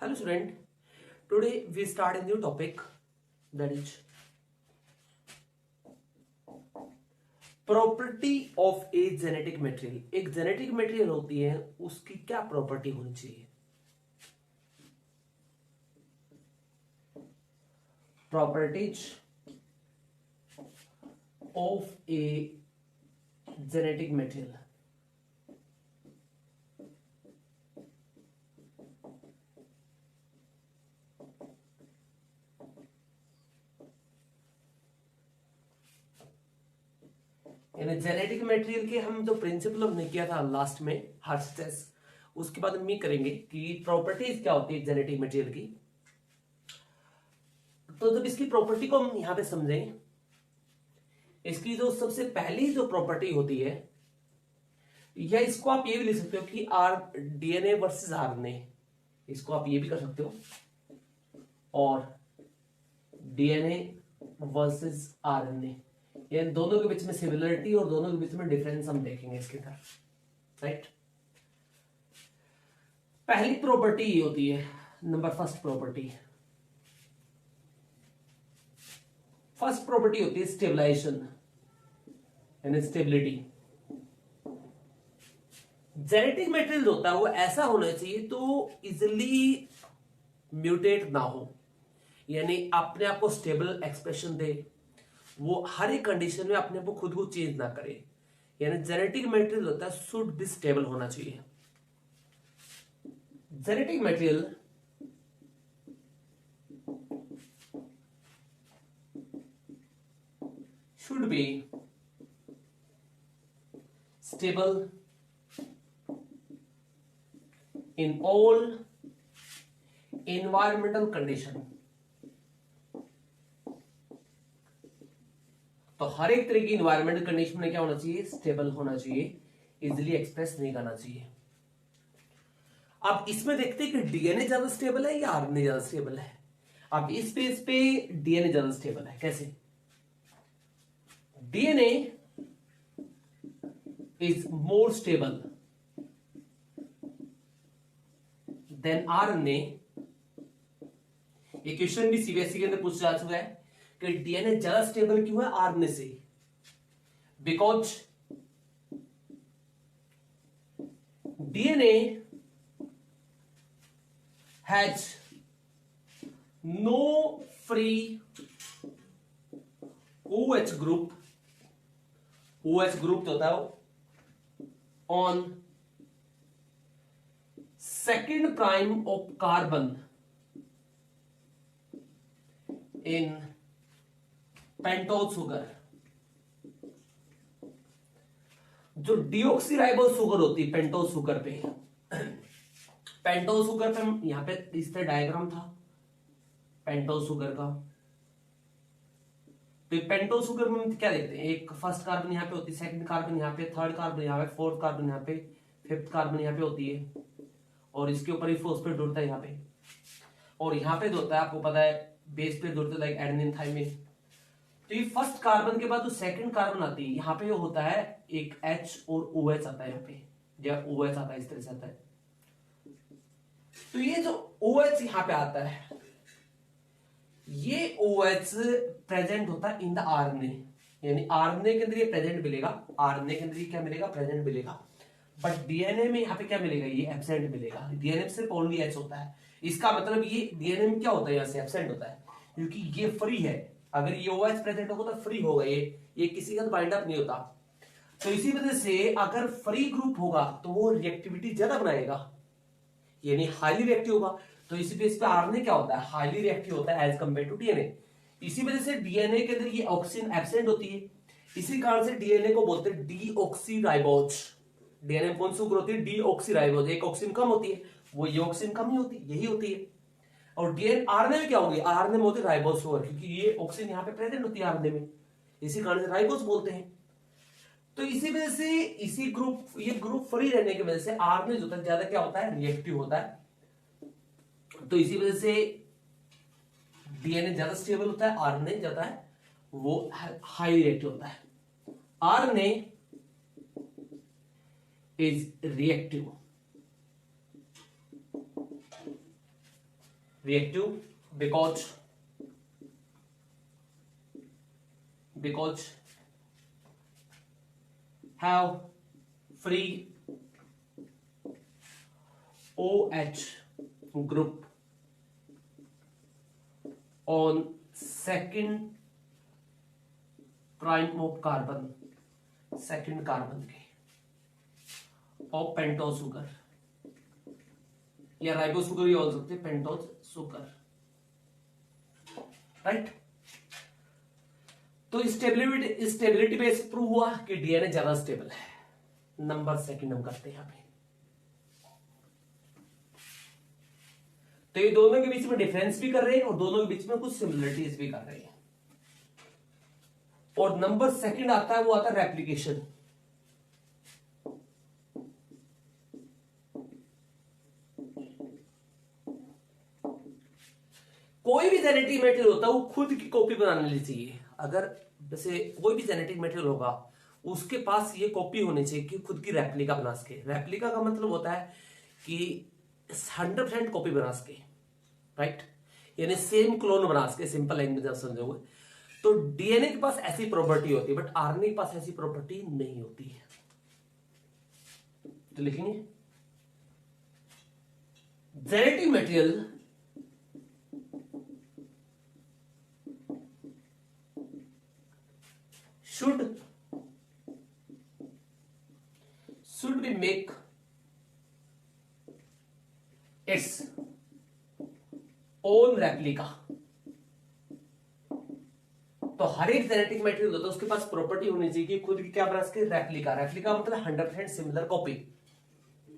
Hello student, today we start a new topic, that is property of a genetic material. एक genetic material होती है, उसकी क्या property होनी चाहिए। Properties of a genetic material. यानी जेनेटिक मटेरियल के हम जो प्रिंसिपल हमने किया था लास्ट में हर्स्टेस, उसके बाद हम ये करेंगे कि प्रॉपर्टीज क्या होती है जेनेटिक मटेरियल की। तो जब इसकी प्रॉपर्टी को हम यहां पे समझें, इसकी जो सबसे पहली जो प्रॉपर्टी होती है, या इसको आप ये भी लिख सकते हो कि आर डीएनए वर्सेस आरएनए, इसको आप ये भी कर सकते हो, और डीएनए वर्सेस आरएनए, यानी दोनों के बीच में सिमिलरिटी और दोनों के बीच में डिफरेंस हम देखेंगे इसके तरफ। राइट, पहली प्रॉपर्टी ये होती है, नंबर फर्स्ट प्रॉपर्टी होती है स्टेबलाइजेशन यानी स्टेबिलिटी। जेनेटिक मटेरियल होता है वो ऐसा होना चाहिए तो इजिली म्यूटेट ना हो, यानी अपने आप को स्टेबल एक्सप्रेशन दे, वो हर एक कंडीशन में अपने को खुद को चेंज ना करे। यानी जेनेटिक मटेरियल होता है शुड बी स्टेबल होना चाहिए। Genetic material should be stable in all environmental condition. तो हर एक तरह की इन्वायरमेंटल कंडीशन में क्या होना चाहिए, स्टेबल होना चाहिए, इजिली एक्सप्रेस नहीं करना चाहिए। आप इसमें देखते हैं कि डीएनए ज्यादा स्टेबल है या आरएनए ज्यादा स्टेबल है। अब इस पेज पे डीएनए ज्यादा स्टेबल है। कैसे? DNA is more stable then RNA. ये क्वेश्चन भी सीबीएसई के अंदर पूछा जा चुका है कि डीएनए ज्यादा स्टेबल क्यों है आरएनए से। Because DNA has no free OH group. OH group जो होता है on second prime of carbon in pentose sugar. जो डीऑक्सीराइबोज शुगर होती है पेंटोज शुगर पे, पेंटोज शुगर पे यहां पे इस तरह डायग्राम था पेंटोज शुगर का। तो पेंटोज शुगर में हम क्या देखते हैं, एक फर्स्ट कार्बन यहां पे होती है, सेकंड कार्बन यहां पे, थर्ड कार्बन यहां पे, फोर्थ कार्बन यहां पे, फिफ्थ कार्बन यहां पे होती है, और इसके ऊपर ही फॉस्फेट जुड़ता है यहां पे, और यहां पे जो होता है आपको पता है बेस पे जुड़ता है लाइक एडेनिन थाइमिन। तो ये फर्स्ट कार्बन के बाद जो सेकंड कार्बन आती है यहां पे होता है एक H और OH आता है, यहां पे जब OH आता है इस तरह से आता है। तो ये जो OH यहां पे आता है, ये OH प्रेजेंट होता है इन द आरएनए, यानी आरएनए के अंदर ये प्रेजेंट मिलेगा, आरएनए के अंदर ये क्या मिलेगा, प्रेजेंट मिलेगा। बट डीएनए में यहां पे क्या मिलेगा, ये एब्सेंट मिलेगा। डीएनए में सिर्फ ओनली H होता है। इसका मतलब ये डीएनए में क्या होता है, यहां से एब्सेंट होता है, क्योंकि ये फ्री है। अगर ये OH प्रेजेंट होगा तो फ्री होगा, ये किसी का बाइंड अप नहीं होता। तो इसी वजह से अगर फ्री ग्रुप होगा तो वो रिएक्टिविटी ज्यादा बनाएगा, यानी हाईली रिएक्टिव होगा। तो इसी बेस पे आरएनए क्या होता है, हाईली रिएक्टिव होता है एज कंपेयर टू डीएनए। इसी वजह से डीएनए के अंदर ये ऑक्सीजन एब्सेंट होती है। इसी कारण से डीएनए को बोलते हैं डीऑक्सीराइबोज। डीएनए में कौन सी ग्रोथ होती है, डीऑक्सीराइबोज। एक ऑक्सीजन कम होती है, वो ये ऑक्सीजन कम ही होती है, यही होती है। और डीएनए आरएनए में क्या होगी, आरएनए में होती है राइबोज शुगर, क्योंकि ये ऑक्सीजन यहां पे प्रेजेंट होती है आरएनए में, इसी कारण से राइबोज बोलते हैं। तो इसी वजह से इसी ग्रुप, ये ग्रुप फ्री रहने की वजह से आरएनए जो होता है ज्यादा क्या होता है, रिएक्टिव होता है। तो इसी वजह से डीएनए ज्यादा स्टेबल होता है, आरएनए ज्यादा है वो हाई रिएक्टिव होता है। RNA is reactive reactive because have free OH group on second prime of carbon, second carbon के और पेंटोज सुगर या राइबोज सुगर भी बोल सकते हैं, पेंटोज सुगर, राइट। तो स्टेबिलिटी बेस प्रूव हुआ कि डीएनए ज्यादा स्टेबल है। नंबर सेकंड हम करते हैं यहां पे। तो ये दोनों के बीच में डिफरेंस भी कर रहे हैं और दोनों के बीच में कुछ सिमिलरिटीज भी कर रहे हैं। और नंबर सेकंड आता है, वो आता है रेप्लिकेशन। कोई भी जेनेटिक मटेरियल होता है वो खुद की कॉपी बनाने लिए चाहिए। अगर जैसे कोई भी जेनेटिक मटेरियल होगा उसके पास ये कॉपी होनी चाहिए कि खुद की रेप्लिका बना सके। रेप्लिका का मतलब होता है कि 100% कॉपी बना सके, राइट, यानी सेम क्लोन बना सके, सिंपल लैंग्वेज आप समझोगे। तो डीएनए के पास ऐसी प्रॉपर्टी होती है, बट आरएनए के पास ऐसी प्रॉपर्टी नहीं होती है। तो लिखेंगे genetic material should be make its own replica। तो हर एक जेनेटिक मटेरियल होता है उसके पास प्रॉपर्टी होनी चाहिए कि खुद की क्या बना सके, रेप्लिका। रेप्लिका मतलब 100% सिमिलर कॉपी,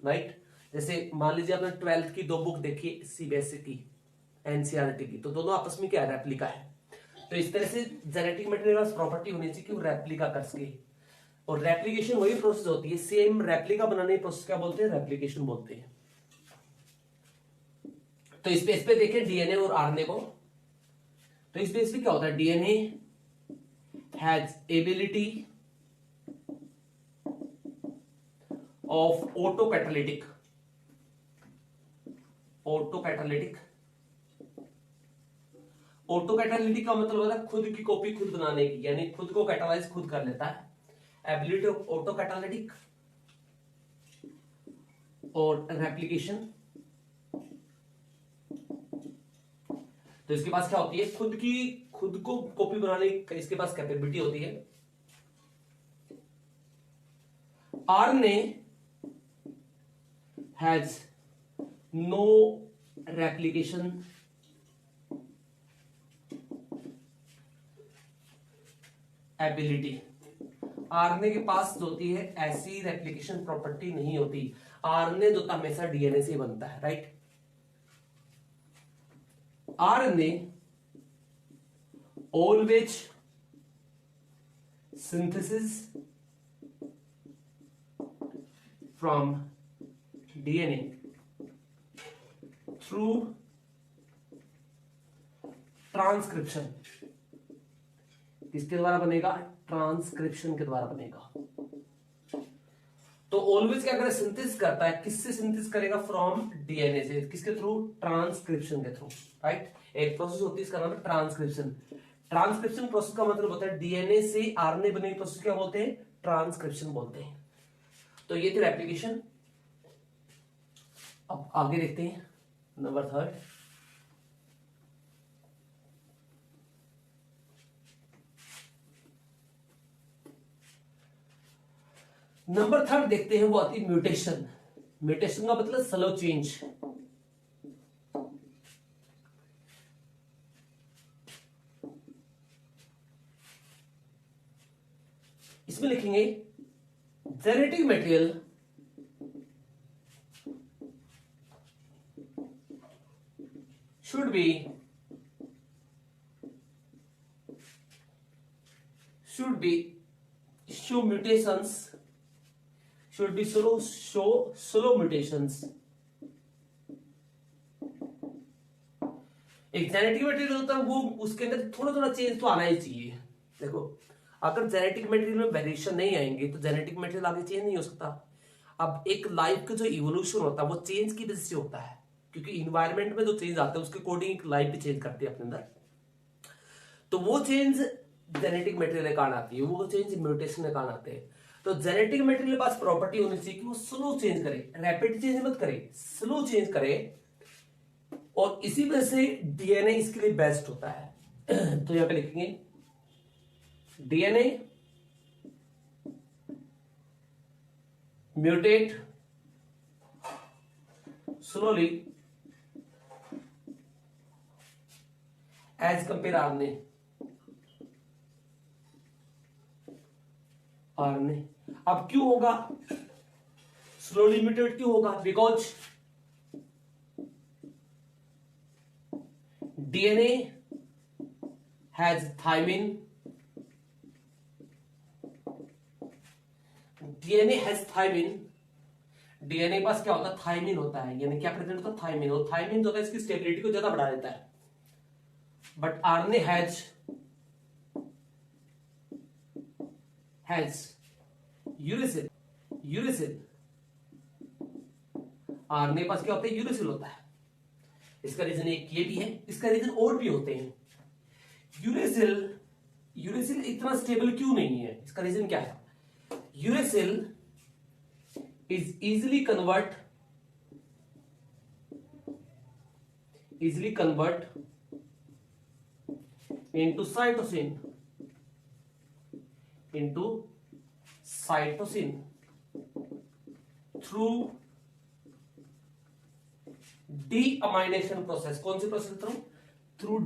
राइट। जैसे मान लीजिए आपने 12th की दो बुक देखी, सीबीएसई की, एनसीईआरटी की, तो दोनों आपस में क्या है, रेप्लिका है। तो इस तरह से जेनेटिक मटेरियल पास प्रॉपर्टी होनी चाहिए कि वो रेप्लिका कर सके। और रेप्लिकेशन वही प्रोसेस होती है, सेम रेप्लिका बनाने की प्रोसेस क्या बोलते हैं, रेप्लिकेशन बोलते हैं। तो इस बेस पे देखें डीएनए और आरएनए को। तो इस बेस पे क्या होता है, डीएनए हैज एबिलिटी ऑफ ऑटोकैटालिटिक का मतलब होता है खुद की कॉपी खुद बनाने की, यानी खुद को कैटालाइज खुद कर लेता है। एबिलिटी ऑफ ऑटोकैटालिटिक और रेप्लिकेशन। तो इसके पास क्या होती है, खुद को कॉपी बनाने की इसके पास कैपेबिलिटी होती है। RNA has no replication ability. RNA के पास जो होती है ऐसी रेप्लिकेशन प्रॉपर्टी नहीं होती। आरएनए जो हमेशा डीएनए से बनता है, right. RNA always synthesis from DNA through transcription. किसके द्वारा बनेगा, ट्रांसक्रिप्शन के द्वारा बनेगा। तो ऑलवेज क्या करे, सिंथेसिस करता है। किससे सिंथेसिस करेगा, फ्रॉम डीएनए से। किसके थ्रू, ट्रांसक्रिप्शन के थ्रू, राइट। एक प्रोसेस होती है, इसका नाम है ट्रांसक्रिप्शन। ट्रांसक्रिप्शन प्रोसेस का मतलब होता है डीएनए से आरएनए बने की प्रोसेस क्या बोलते हैं, ट्रांसक्रिप्शन बोलते हैं। तो ये थी रेप्लिकेशन। अब आगे देखते हैं नंबर थर्ड। नंबर थर्ड देखते हैं, वो आती है म्यूटेशन। म्यूटेशन का मतलब स्लो चेंज। इसमें लिखेंगे genetic material should show mutations, should be slow mutations। एक जेनेटिक मटेरियल होता है वो उसके अंदर थोड़ा थोड़ा चेंज तो आना ही चाहिए। देखो अगर जेनेटिक मटेरियल में वेरिएशन नहीं आएंगे तो जेनेटिक मटेरियल आगे चेंज नहीं हो सकता। अब एक लाइफ का जो इवोल्यूशन होता है वो चेंज की वजह से होता है, क्योंकि इन्वायरमेंट में जो चेंज आते हैं उसके अकॉर्डिंग लाइफ भी चेंज करती है अपने अंदर। तो वो चेंज जेनेटिक मटेरियल के कारण आती है, वो चेंज म्यूटेशन के कारण आते हैं। तो जेनेटिक मटेरियल के पास प्रॉपर्टी होनी चाहिए कि वो स्लो चेंज करे, रैपिड चेंज मत करे, स्लो चेंज करे, और इसी वजह से डीएनए इसके लिए बेस्ट होता है। तो यहां पे लिखेंगे DNA mutate slowly as compare RNA. RNA अब क्यों होगा स्लोली म्यूटेट, क्यों होगा? Because DNA has thymine, DNA has thymine, DNA के पास क्या होता है? थाइमिन होता है, यानी क्या प्रेजेंट होता है? थाइमिन। और थाइमिन जो होता है इसकी स्टेबिलिटी को ज्यादा बढ़ा देता है। But RNA has uracil, uracil. RNA के पास क्या होता है? यूरेसिल होता है। इसका रीजन एक ये भी है, इसका रीजन और भी होते हैं। यूरेसिल, यूरेसिल इतना स्टेबल क्यों नहीं है? इसका रीजन क्या है? Uracil is easily convert into cytosine through deamination process। कौन सी प्रोसेस? Through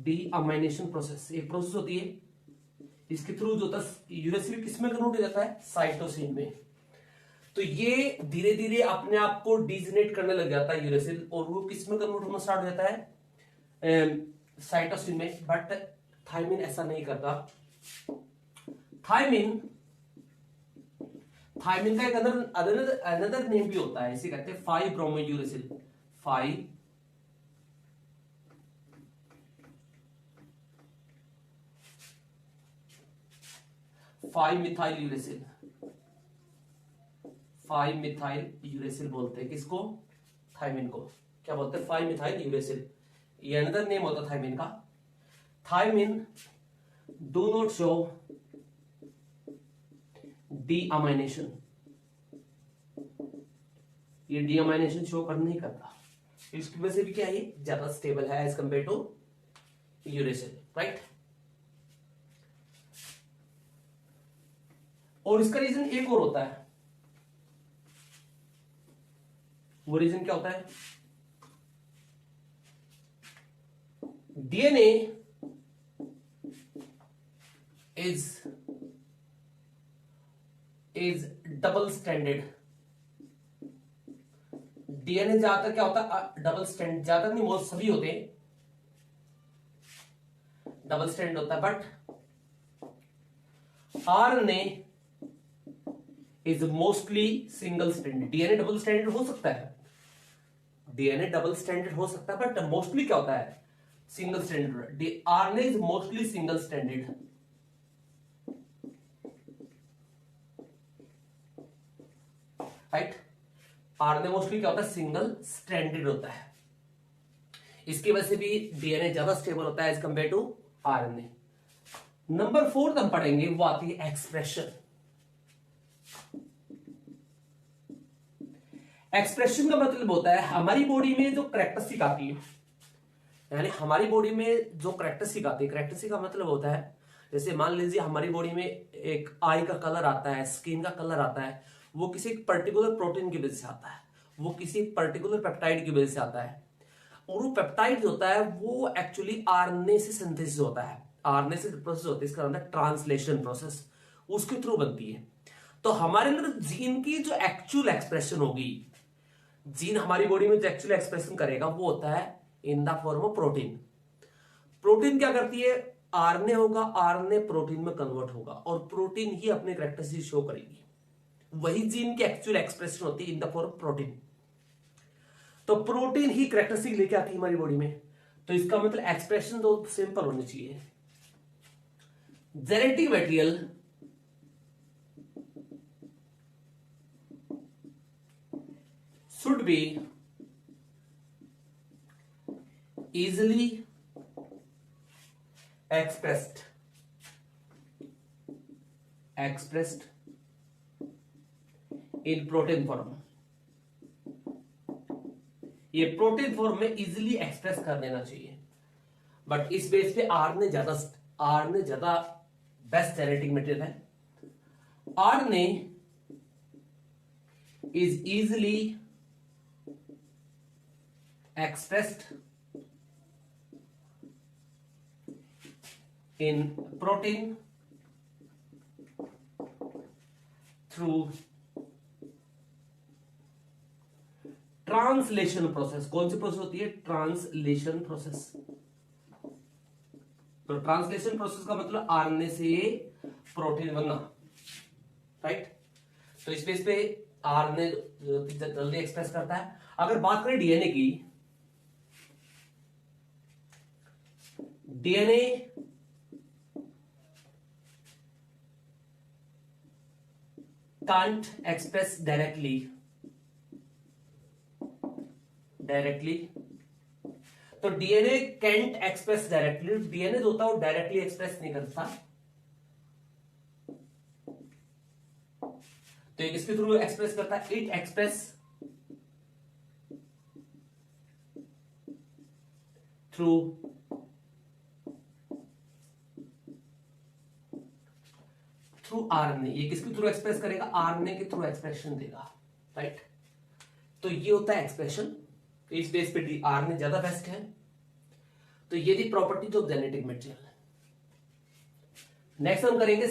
deamination process. एक प्रोसेस होती है, इसके थ्रू जो होता है यूरेसिल किसमें कन्वर्ट हो जाता है? साइटोसिन में। तो ये धीरे धीरे अपने आप को डिजेनेट करने लग जाता है यूरेसिल, और वो किसमें कन्वर्ट होना स्टार्ट हो जाता है? साइटोसिन में। बट थाइमिन ऐसा नहीं करता। थाइमिन का एक अनदर नेम भी होता है, इसे कहते हैं 5-ब्रोमोयूरेसिल। 5-मिथाइल यूरेसिल। 5-मिथाइल यूरेसिल बोलते हैं किसको? थाइमिन को। क्या बोलते हैं? 5-मिथाइल यूरेसिल। ये अनदर नेम होता है थाइमिन का। थाइमिन डू नॉट शो डीअमाइनेशन, ये डीअमाइनेशन शो कर नहीं करता। इसकी वजह से भी क्या है? ज्यादा स्टेबल है as compare to uracil, right? और इसका रीजन एक और होता है। वो रीजन क्या होता है? DNA is double standard. DNA ज्यादातर क्या होता है? डबल स्टैंड, ज्यादातर नहीं, मोस्ट सभी होते हैं डबल स्टैंड होता है। But RNA is mostly single standard. DNA double standard हो सकता है, डीएनए डबल स्टैंडर्ड हो सकता है, बट मोस्टली क्या होता है? Single standard. RNA is mostly single standard. Right? RNA mostly क्या होता है? सिंगल स्टैंडर्ड होता है। इसकी वजह से भी डीएनए ज्यादा स्टेबल होता है as compare to RNA. Number 4 हम पढ़ेंगे, वो आती है एक्सप्रेशन। एक्सप्रेशन का मतलब होता है हमारी बॉडी में जो करेक्टरिस्टिक आती है, यानी हमारी बॉडी में जो करेक्टरिस्टिक आती है। करेक्टरिस्टिक का मतलब होता है, जैसे मान लीजिए हमारी बॉडी में एक आई का कलर आता है, स्किन का कलर आता है, वो किसी पर्टिकुलर प्रोटीन की वजह से आता है, वो किसी पर्टिकुलर पेप्टाइड की वजह से आता है। और वो पेप्टाइड होता है वो एक्चुअली आरएनए से सिंथेसिस होता है, आरएनए से प्रोसेस होती है, इसका नाम है ट्रांसलेशन प्रोसेस, उसके थ्रू बनती है। तो हमारे अंदर जीन की जो एक्चुअल एक्सप्रेशन होगी, जीन हमारी बॉडी में जो एक्चुअल एक्सप्रेशन करेगा वो होता है in the form of protein. Protein क्या करती है? आरएनए होगा, आरएनए प्रोटीन में कन्वर्ट होगा, और प्रोटीन ही अपने कैरेक्टरिस्टिक शो करेगी। वही जीन की एक्चुअल एक्सप्रेशन होती है in the form of protein. तो प्रोटीन ही कैरेक्टरिस्टिक लेके आती है हमारी बॉडी में। तो इसका मतलब एक्सप्रेशन तो सिंपल होनी चाहिए। Genetic material should be easily expressed in protein form. ये प्रोटीन फॉर्म में इजीली एक्सप्रेस कर देना चाहिए, बट इस बेस पे आर ने ज्यादा बेस्ट जेनेटिक मटेरियल है. आर ने is easily expressed in protein through translation process. कौन सी प्रोसेस होती है? Translation process. तो ट्रांसलेशन प्रोसेस का मतलब आरएनए से प्रोटीन बनना, राइट. तो इस बेस पे आरएनए जल्दी एक्सप्रेस करता है. अगर बात करें डीएनए की, डीएनए can't express directly. तो DNA can't express directly. DNA जो होता है वो डायरेक्टली एक्सप्रेस नहीं करता. तो इसके थ्रू एक्सप्रेस करता है. It express through RNA. ये किसके थ्रू एक्सप्रेस करेगा? आरएनए के थ्रू एक्सप्रेशन देगा, राइट. तो ये होता है एक्सप्रेशन. इस बेस पे आरएनए ज्यादा बेस्ट है. तो ये थी properties of genetic material. Next हम करेंगे